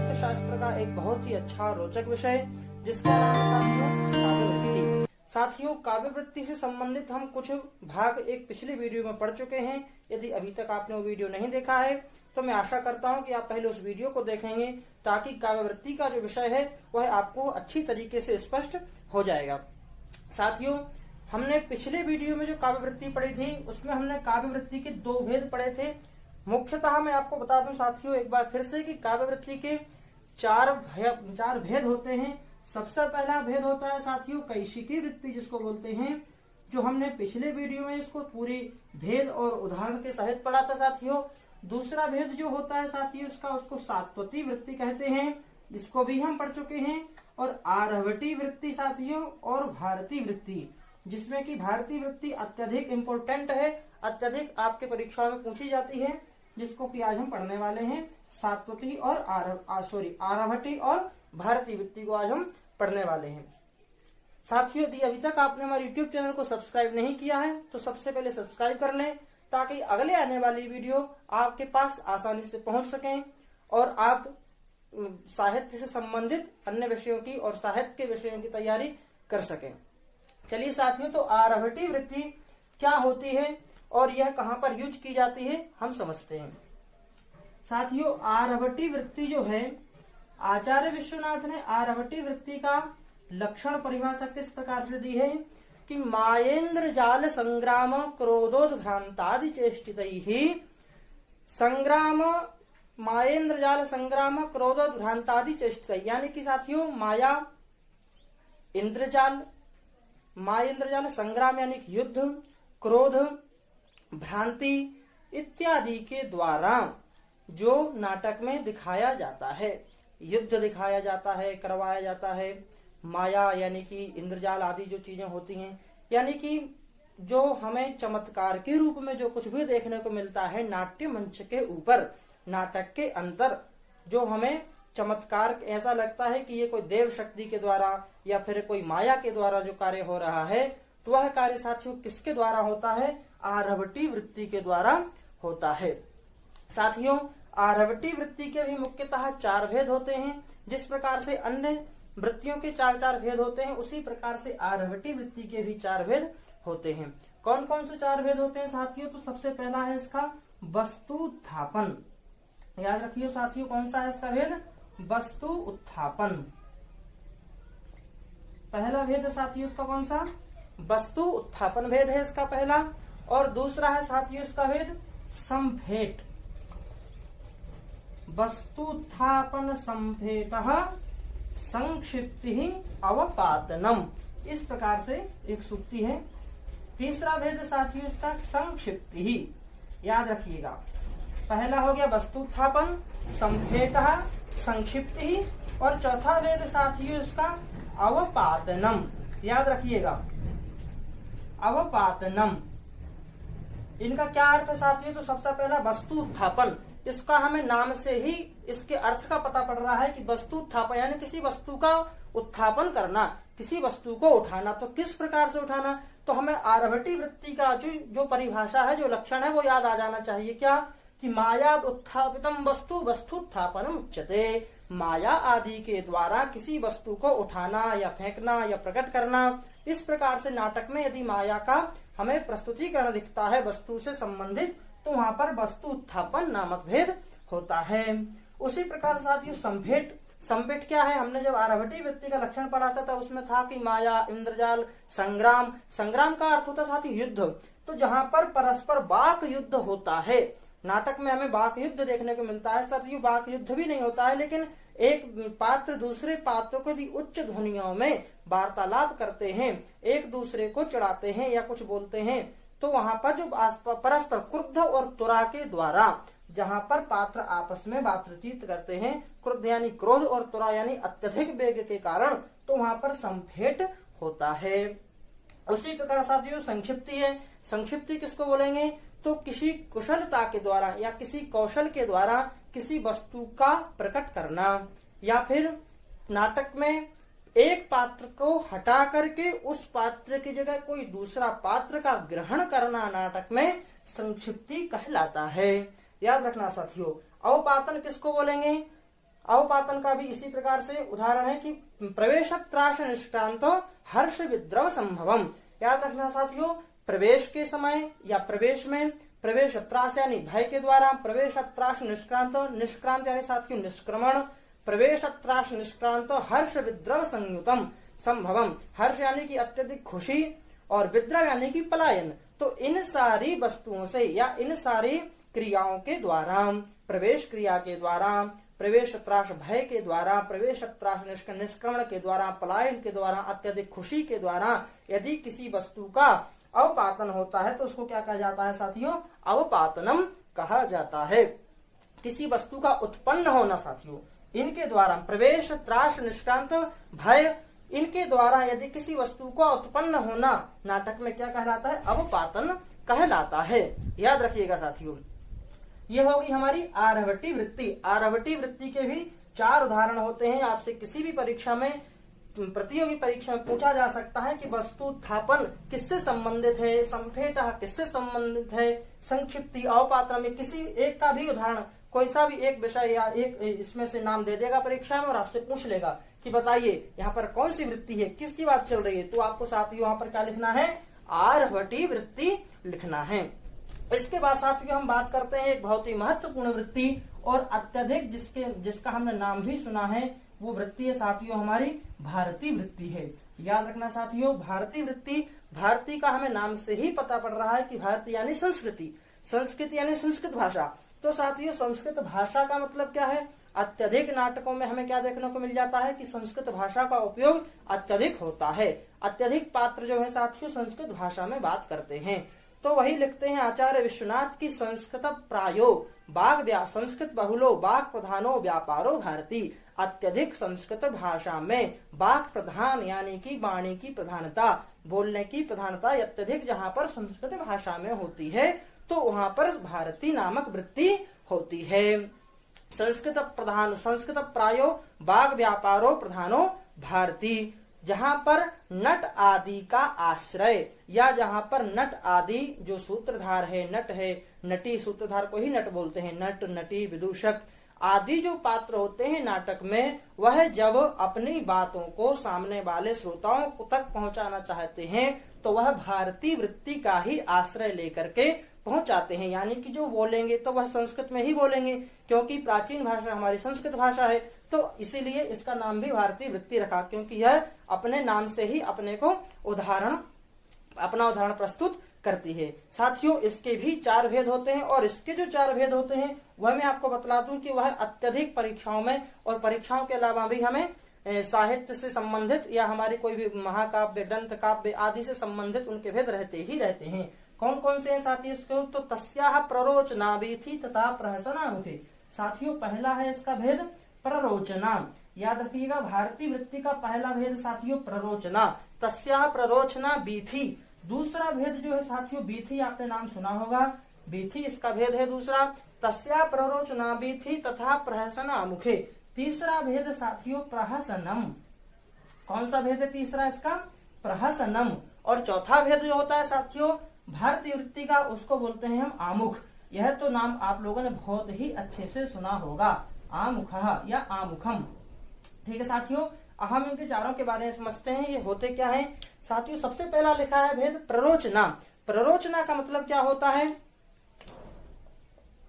साहित्य शास्त्र का एक बहुत ही अच्छा रोचक विषय जिसका नाम है साथियों काव्य वृत्ति। साथियों, काव्य वृत्ति से संबंधित हम कुछ भाग एक पिछले वीडियो में पढ़ चुके हैं। यदि अभी तक आपने वो वीडियो नहीं देखा है तो मैं आशा करता हूं कि आप पहले उस वीडियो को देखेंगे ताकि काव्य वृत्ति का जो विषय है वह आपको अच्छी तरीके से स्पष्ट हो जाएगा। साथियों, हमने पिछले वीडियो में जो काव्य वृत्ति पढ़ी थी उसमें हमने काव्य वृत्ति के दो भेद पढ़े थे। मुख्यतः मैं आपको बता दूं साथियों एक बार फिर से कि काव्य वृत्ति के चार भेद होते हैं। सबसे पहला भेद होता है साथियों कैशिकी वृत्ति, जिसको बोलते हैं, जो हमने पिछले वीडियो में इसको पूरी भेद और उदाहरण के सहित पढ़ा था साथियों। दूसरा भेद जो होता है साथियों इसका, उसको सात्वती वृत्ति कहते हैं, जिसको भी हम पढ़ चुके हैं। और आरवटी वृत्ति साथियों और भारतीय वृत्ति, जिसमें कि भारतीय वृत्ति अत्यधिक इम्पोर्टेंट है, अत्यधिक आपके परीक्षाओं में पूछी जाती है, जिसको कि आज हम पढ़ने वाले हैं। सात्वती और आरवटी और भारतीय वृत्ति को आज हम पढ़ने वाले हैं। साथियों, यदि अभी तक आपने हमारे YouTube चैनल को सब्सक्राइब नहीं किया है तो सबसे पहले सब्सक्राइब कर लें ताकि अगले आने वाली वीडियो आपके पास आसानी से पहुंच सकें और आप साहित्य से संबंधित अन्य विषयों की और साहित्य के विषयों की तैयारी कर सकें। चलिए साथियों, तो आरवटी वृत्ति क्या होती है और यह कहां पर यूज की जाती है हम समझते हैं। साथियों, आरवटी वृत्ति जो है, आचार्य विश्वनाथ ने आरवटी वृत्ति का लक्षण परिभाषा किस प्रकार से दी है कि मायेन्द्र जाल संग्राम क्रोधोद्भ्रांतादि चेष्टितैः संग्राम मायेन्द्र जाल संग्राम क्रोधोद्भ्रांतादि चेष्टितैः, यानी कि साथियों माया इंद्रजाल संग्राम यानी कि युद्ध, क्रोध, भ्रांति इत्यादि के द्वारा जो नाटक में दिखाया जाता है, युद्ध दिखाया जाता है, करवाया जाता है, माया यानी कि इंद्रजाल आदि जो चीजें होती हैं, यानी कि जो हमें चमत्कार के रूप में जो कुछ भी देखने को मिलता है नाट्य मंच के ऊपर, नाटक के अंदर जो हमें चमत्कार ऐसा लगता है कि ये कोई देव शक्ति के द्वारा या फिर कोई माया के द्वारा जो कार्य हो रहा है, तो वह कार्य साथियों किसके द्वारा होता है? आरवटी वृत्ति के द्वारा होता है। साथियों, आरवटी वृत्ति के भी मुख्यतः चार भेद होते हैं। जिस प्रकार से अन्य वृत्तियों के चार भेद होते हैं उसी प्रकार से आरवटी वृत्ति के भी चार भेद होते हैं। कौन कौन से चार भेद होते हैं साथियों? तो सबसे पहला है इसका वस्तु उत्थापन। याद रखिए साथियों, कौन सा है इसका भेद? वस्तु उत्थापन। पहला भेद साथियों इसका कौन सा? वस्तु उत्थापन भेद है इसका पहला। और दूसरा है साथियों इसका भेद संभेट। वस्तुत्थापन संभेटः संक्षिप्ति अवपातनम, इस प्रकार से एक सूक्ति है। तीसरा भेद साथियों इसका संक्षिप्ति। याद रखिएगा, पहला हो गया वस्तुत्थापन, संभेटः, संक्षिप्ति, और चौथा भेद साथियों इसका अवपातनम। याद रखिएगा, अवपातनम, इनका क्या अर्थ है साथियों? तो सबसे पहला वस्तु उत्थापन, इसका हमें नाम से ही इसके अर्थ का पता पड़ रहा है कि वस्तु उत्थापन यानी किसी वस्तु का उत्थापन करना, किसी वस्तु को उठाना। तो किस प्रकार से उठाना? तो हमें आरवटी वृत्ति का जो परिभाषा है, जो लक्षण है, वो याद आ जाना चाहिए। क्या? कि मायाद उत्थापितम वस्तु वस्तुत्थापनम उच्यते। माया आदि के द्वारा किसी वस्तु को उठाना या फेंकना या प्रकट करना। इस प्रकार से नाटक में यदि माया का हमें प्रस्तुतिकरण दिखता है वस्तु से संबंधित, तो वहां पर वस्तु उत्थापन नामक भेद होता है। उसी प्रकार साथियों संभेट। संभेट क्या है? हमने जब आरवटी वृत्ति का लक्षण पढ़ा था तब उसमें था कि माया, इंद्रजाल, संग्राम। संग्राम का अर्थ होता साथी युद्ध। तो जहां पर परस्पर वाक युद्ध होता है, नाटक में हमें वाक युद्ध देखने को मिलता है साथियों। वाक युद्ध भी नहीं होता है, लेकिन एक पात्र दूसरे पात्र को यदि उच्च ध्वनियों में वार्तालाप करते हैं, एक दूसरे को चिढ़ाते हैं या कुछ बोलते हैं, तो वहां पर जो परस्पर क्रुद्ध और तुरा के द्वारा जहां पर पात्र आपस में बातचीत करते हैं, क्रुद्ध यानी क्रोध और तुरा यानी अत्यधिक वेग के कारण, तो वहां पर संभेट होता है। उसी प्रकार साथियों संक्षिप्ति है। संक्षिप्ति किसको बोलेंगे? तो किसी कुशलता के द्वारा या किसी कौशल के द्वारा किसी वस्तु का प्रकट करना, या फिर नाटक में एक पात्र को हटा करके उस पात्र की जगह कोई दूसरा पात्र का ग्रहण करना नाटक में संक्षिप्ति कहलाता है। याद रखना साथियों। अवपातन किसको बोलेंगे? अवपातन का भी इसी प्रकार से उदाहरण है कि प्रवेश त्रास निष्क्रांतो हर्ष विद्रव संभवम। याद रखना साथियों, प्रवेश के समय या प्रवेश में प्रवेश त्रास यानी भय के द्वारा, प्रवेश त्रास निष्क्रांत यानी साथियों निष्क्रमण, प्रवेश त्रास निष्क्रांत हर्ष विद्रव संयुतम संभवम। हर्ष यानी कि अत्यधिक खुशी और विद्रव यानी कि पलायन। तो इन सारी वस्तुओं से या इन सारी क्रियाओं के द्वारा, प्रवेश क्रिया के द्वारा, प्रवेश त्रास भय के द्वारा, प्रवेश त्रास निष्क्रमण के द्वारा, पलायन के द्वारा, अत्यधिक खुशी के द्वारा यदि किसी वस्तु का अवपातन होता है तो उसको क्या कहा जाता है साथियों? अवपातनम कहा जाता है। किसी वस्तु का उत्पन्न होना साथियों, इनके द्वारा प्रवेश त्रास निष्क्रांत भय, इनके द्वारा यदि किसी वस्तु का उत्पन्न होना नाटक में क्या कहलाता है? अवपातन कहलाता है। याद रखिएगा साथियों, ये होगी हमारी आर्यभट्टीय वृत्ति। आर्यभट्टीय वृत्ति के भी 4 उदाहरण होते हैं। आपसे किसी भी परीक्षा में, प्रतियोगी परीक्षा में पूछा जा सकता है कि वस्तुस्थापन किससे संबंधित है, संफेटः किससे संबंधित है, संक्षिप्ति, अवपातन में किसी एक का भी उदाहरण, कोई सा भी एक विषय या एक इसमें से नाम दे देगा परीक्षा में और आपसे पूछ लेगा कि बताइए यहाँ पर कौन सी वृत्ति है, किसकी बात चल रही है, तो आपको साथियों यहाँ पर क्या लिखना है? आर्यभट्टीय वृत्ति लिखना है। इसके बाद साथियों हम बात करते हैं एक बहुत ही महत्वपूर्ण वृत्ति और अत्यधिक जिसका हमने नाम भी सुना है, वो वृत्ति है साथियों हमारी भारतीय वृत्ति है। याद रखना साथियों, भारतीय वृत्ति, भारतीय का हमें नाम से ही पता पड़ रहा है कि भारतीय यानी संस्कृति, संस्कृति यानी संस्कृत भाषा। तो साथियों संस्कृत भाषा का मतलब क्या है? अत्यधिक नाटकों में हमें क्या देखने को मिल जाता है कि संस्कृत भाषा का उपयोग अत्यधिक होता है। अत्यधिक पात्र जो है साथियों संस्कृत भाषा में बात करते हैं। तो वही लिखते हैं आचार्य विश्वनाथ की संस्कृत प्रायो संस्कृत बहुलो वाक् प्रधानो व्यापारो भारती। अत्यधिक संस्कृत भाषा में वाक् प्रधान यानी कि वाणी की प्रधानता, बोलने की प्रधानता अत्यधिक जहाँ पर संस्कृत भाषा में होती है तो वहाँ पर भारती नामक वृत्ति होती है। संस्कृत प्रधान, संस्कृत प्रायो वाग व्यापारो प्रधानो भारती, जहाँ पर नट आदि का आश्रय या जहाँ पर नट आदि जो सूत्रधार है, नट है, नटी, सूत्रधार को ही नट बोलते हैं, नट, नटी, विदूषक आदि जो पात्र होते हैं नाटक में, वह जब अपनी बातों को सामने वाले श्रोताओं तक पहुंचाना चाहते हैं तो वह भारतीय वृत्ति का ही आश्रय लेकर के पहुंचाते हैं। यानी कि जो बोलेंगे तो वह संस्कृत में ही बोलेंगे, क्योंकि प्राचीन भाषा हमारी संस्कृत भाषा है। तो इसीलिए इसका नाम भी भारतीय वृत्ति रखा, क्योंकि यह अपने नाम से ही अपने को अपना उदाहरण प्रस्तुत करती है। साथियों इसके भी 4 भेद होते हैं और इसके जो 4 भेद होते हैं वह मैं आपको बतला दूं कि वह अत्यधिक परीक्षाओं में और परीक्षाओं के अलावा भी हमें साहित्य से संबंधित या हमारी कोई भी महाकाव्य, ग्रंथ, काव्य आदि से संबंधित उनके भेद रहते ही रहते हैं। कौन कौन से हैं साथियों इसको? तो तस्याह प्ररोचना विधि तथा प्रहसना मुखे। साथियों पहला है इसका भेद प्ररोचना। याद रखिएगा भारतीय वृत्ति का पहला भेद साथियों प्ररोचना, तस्याह प्ररोचना बीथी। दूसरा भेद जो है साथियों बीथी, आपने नाम सुना होगा, बीथी इसका भेद है दूसरा, तस्या प्ररोचना बीथी तथा प्रहसना मुखे। तीसरा भेद साथियों प्रहसनम। कौन सा भेद है तीसरा इसका? प्रहसनम। और चौथा भेद जो होता है साथियों भारतीय वृत्ति का, उसको बोलते हैं हम आमुख। यह तो नाम आप लोगों ने बहुत ही अच्छे से सुना होगा, आमुखः या आमुखम। ठीक है साथियों, हम इनके चारों के बारे में समझते हैं ये होते क्या है। साथियों सबसे पहला लिखा है भेद प्ररोचना। प्ररोचना का मतलब क्या होता है?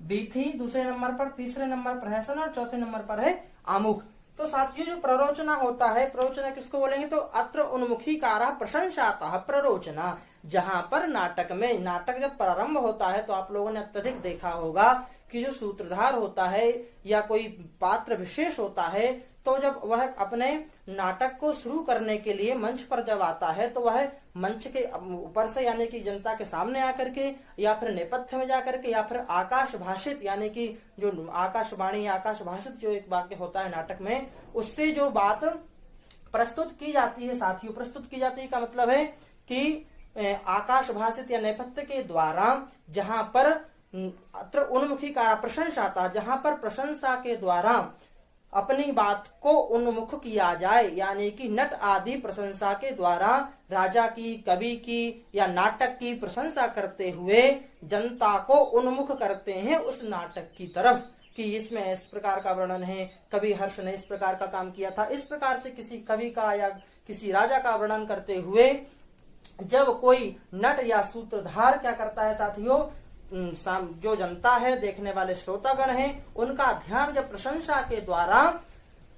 बीथी दूसरे नंबर पर, तीसरे नंबर प्रहसन और चौथे नंबर पर है आमुख। तो साथियों जो प्ररोचना होता है, प्ररोचना किसको बोलेंगे? तो अत्र उन्मुखीकारा प्रशंसातः प्ररोचना। जहां पर नाटक जब प्रारंभ होता है तो आप लोगों ने अत्यधिक देखा होगा कि जो सूत्रधार होता है या कोई पात्र विशेष होता है तो जब वह अपने नाटक को शुरू करने के लिए मंच पर जब आता है तो वह मंच के ऊपर से यानी कि जनता के सामने आकर के या फिर नेपथ्य में जाकर के या फिर आकाश भाषित यानी कि जो आकाशवाणी या आकाश भाषित जो एक वाक्य होता है नाटक में, उससे जो बात प्रस्तुत की जाती है साथियों, प्रस्तुत की जाती है का मतलब है कि आकाश भाषित या नेपथ्य के द्वारा जहां पर अत्र उन्मुखीकारा प्रशंसाता, जहां पर प्रशंसा के द्वारा अपनी बात को उन्मुख किया जाए, यानी कि नट आदि प्रशंसा के द्वारा राजा की, कवि की या नाटक की प्रशंसा करते हुए जनता को उन्मुख करते हैं उस नाटक की तरफ। कि इसमें इस प्रकार का वर्णन है, कवि हर्ष ने इस प्रकार का काम किया था। इस प्रकार से किसी कवि का या किसी राजा का वर्णन करते हुए जब कोई नट या सूत्रधार क्या करता है साथियों, जो जनता है, देखने वाले श्रोतागण हैं, उनका ध्यान जब प्रशंसा के द्वारा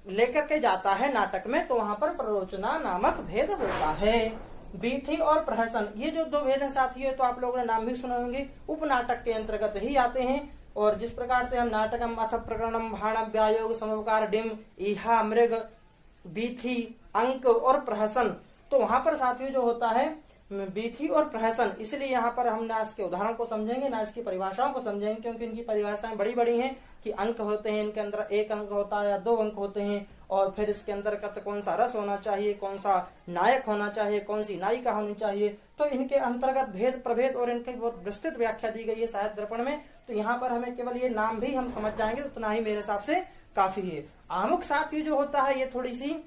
लेकर के जाता है नाटक में, तो वहां पर प्ररोचना नामक भेद होता है। बीथी और प्रहसन, ये जो दो भेद हैं साथियों, तो आप लोगों ने नाम भी सुने होंगे, उपनाटक के अंतर्गत ही आते हैं। और जिस प्रकार से हम नाटकम अथ प्रकरणम भाणम व्यायोग समवकार डिम इहा मृग बीथी अंक और प्रहसन, तो वहां पर साथियों जो होता है बीथी और प्रहसन, इसलिए यहाँ पर हम ना इसके उदाहरण को समझेंगे ना इसकी परिभाषाओं को समझेंगे, क्योंकि इनकी परिभाषाएं बड़ी बड़ी हैं कि अंक होते हैं, इनके अंदर एक अंक होता है या दो अंक होते हैं, और फिर इसके अंतर्गत कौन सा रस होना चाहिए, कौन सा नायक होना चाहिए, कौन सी नायिका होनी चाहिए, तो इनके अंतर्गत भेद प्रभेद और इनकी बहुत विस्तृत व्याख्या दी गई है साहित्य दर्पण में। तो यहाँ पर हमें केवल ये नाम भी हम समझ जाएंगे, उतना ही मेरे हिसाब से काफी है। आमुख साथियों जो होता है, ये थोड़ी सी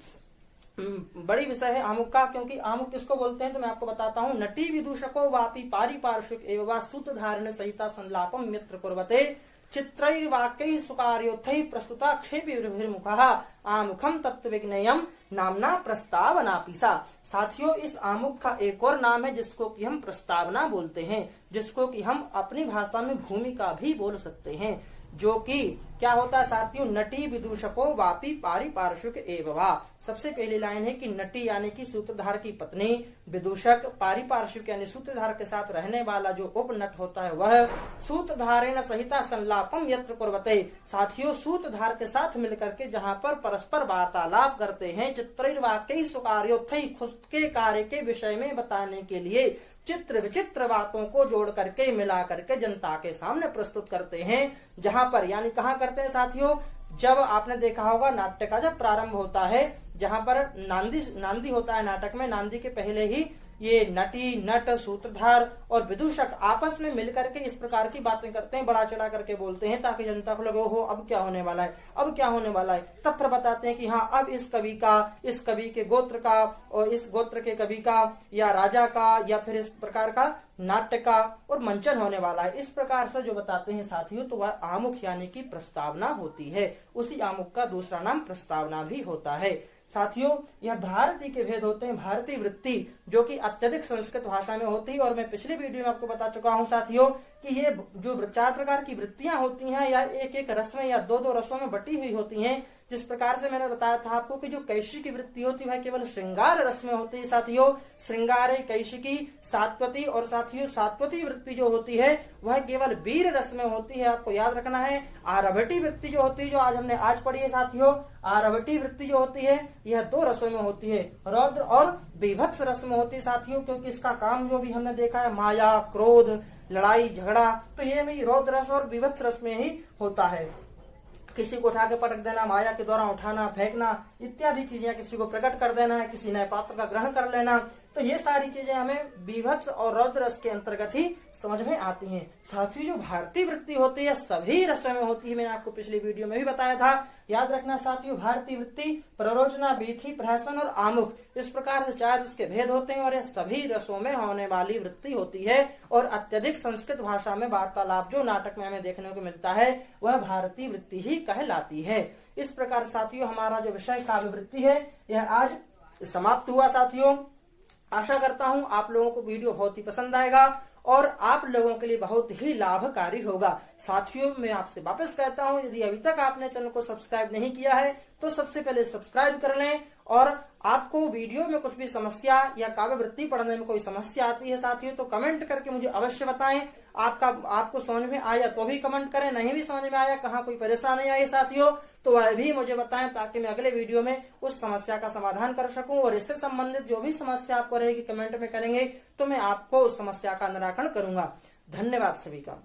बड़ी विषय है आमुख का, क्योंकि आमुख किसको बोलते हैं तो मैं आपको बताता हूँ। नटी विदूषको वापी पारिपार्श्विक एवं सूत्रधारण सहिता संलापम मित्र कुर्वते चित्रैर्वाक्यैः सुकार्योत्थैः प्रस्तुता क्षेपीभिर्मुखः आमुखम तत्त्वविज्ञेयम् नामना प्रस्तावनापीसा। साथियों, इस आमुख का एक और नाम है जिसको कि हम प्रस्तावना बोलते हैं, जिसको कि हम अपनी भाषा में भूमिका भी बोल सकते हैं, जो कि क्या होता है साथियों, नटी विदूषको वापी पारिपार्श्विक एवं। सबसे पहली लाइन है कि नटी यानी कि सूत्रधार की पत्नी, विदूषक पारिपार्श्विक यानी सूत्रधार के साथ रहने वाला जो उपनट होता है वह, सूत्रधारेण सहिता संलापम यत्र कुर्वते, साथियों सूत्रधार के साथ मिलकर के जहाँ पर परस्पर वार्तालाप करते हैं, चित्रैर्वाक्यैः सुकार्योत्थैः खुद के कार्य के विषय में बताने के लिए चित्र विचित्र बातों को जोड़ करके मिला करके जनता के सामने प्रस्तुत करते हैं। जहां पर यानी कहाँ करते हैं साथियों, जब आपने देखा होगा नाट्य का जब प्रारंभ होता है, जहां पर नांदी होता है नाटक में, नांदी के पहले ही ये नटी, नट, सूत्रधार और विदूषक आपस में मिलकर के इस प्रकार की बातें करते हैं, बड़ा चढ़ा करके बोलते हैं, ताकि जनता को लगे हो अब क्या होने वाला है, अब क्या होने वाला है। तब फिर बताते हैं कि हाँ अब इस कवि का, इस कवि के गोत्र का और इस गोत्र के कवि का या राजा का या फिर इस प्रकार का नाट्य का और मंचन होने वाला है। इस प्रकार से जो बताते हैं साथियों, तो वह आमुख यानी कि प्रस्तावना होती है। उसी आमुख का दूसरा नाम प्रस्तावना भी होता है। साथियों, यह भारतीय के भेद होते हैं। भारतीय वृत्ति जो कि अत्यधिक संस्कृत भाषा में होती है, और मैं पिछले वीडियो में आपको बता चुका हूं साथियों कि ये जो 4 प्रकार की वृत्तियां होती हैं या एक एक रस में या 2-2 रसों में बटी हुई होती हैं। जिस प्रकार से मैंने बताया था आपको कि जो कैशिकी वृत्ति होती है केवल श्रृंगार रस में होती है साथियों, श्रृंगारे कैशिकी सात्वती, और साथियों सात्वती वृत्ति जो होती है वह केवल वीर रस में होती है। आपको याद रखना है। आरभटी वृत्ति जो होती है, जो हमने आज पढ़ी है साथियों, आरभटी वृत्ति जो होती है यह 2 रसों में होती है, रौद्र और बीभत्स रस में होती है साथियों, क्योंकि इसका काम जो भी हमने देखा है माया, क्रोध, लड़ाई झगड़ा, तो ये भी रौद्र रस और बीभत्स रस में ही होता है। किसी को उठा के पटक देना, माया के द्वारा उठाना, फेंकना इत्यादि चीजें, किसी को प्रकट कर देना है, किसी नए पात्र का ग्रहण कर लेना, तो ये सारी चीजें हमें बीभत्स और रौद्र रस के अंतर्गत ही समझ में आती हैं। साथ ही जो भारतीय वृत्ति होती है सभी रसों में होती है, मैंने आपको पिछली वीडियो में भी बताया था। याद रखना साथियों, भारतीय वृत्ति, प्ररोचना, बीथी, प्रहसन और आमुख, इस प्रकार से 4 उसके भेद होते हैं, और यह सभी रसों में होने वाली वृत्ति होती है। और अत्यधिक संस्कृत भाषा में वार्तालाप जो नाटक में हमें देखने को मिलता है वह भारतीय वृत्ति ही कहलाती है। इस प्रकार साथियों हमारा जो विषय काव्य वृत्ति है यह आज समाप्त हुआ साथियों। आशा करता हूं आप लोगों को वीडियो बहुत ही पसंद आएगा और आप लोगों के लिए बहुत ही लाभकारी होगा। साथियों, मैं आपसे वापस कहता हूं, यदि अभी तक आपने चैनल को सब्सक्राइब नहीं किया है तो सबसे पहले सब्सक्राइब कर लें, और आपको वीडियो में कुछ भी समस्या या काव्य वृत्ति पढ़ने में कोई समस्या आती है साथियों तो कमेंट करके मुझे अवश्य बताएं। आपको समझ में आया तो भी कमेंट करें, नहीं भी समझ में आया, कहाँ कोई परेशानी आई साथियों तो वह भी मुझे बताएं, ताकि मैं अगले वीडियो में उस समस्या का समाधान कर सकूं। और इससे संबंधित जो भी समस्या आपको रहेगी कमेंट में करेंगे तो मैं आपको उस समस्या का निराकरण करूंगा। धन्यवाद सभी का।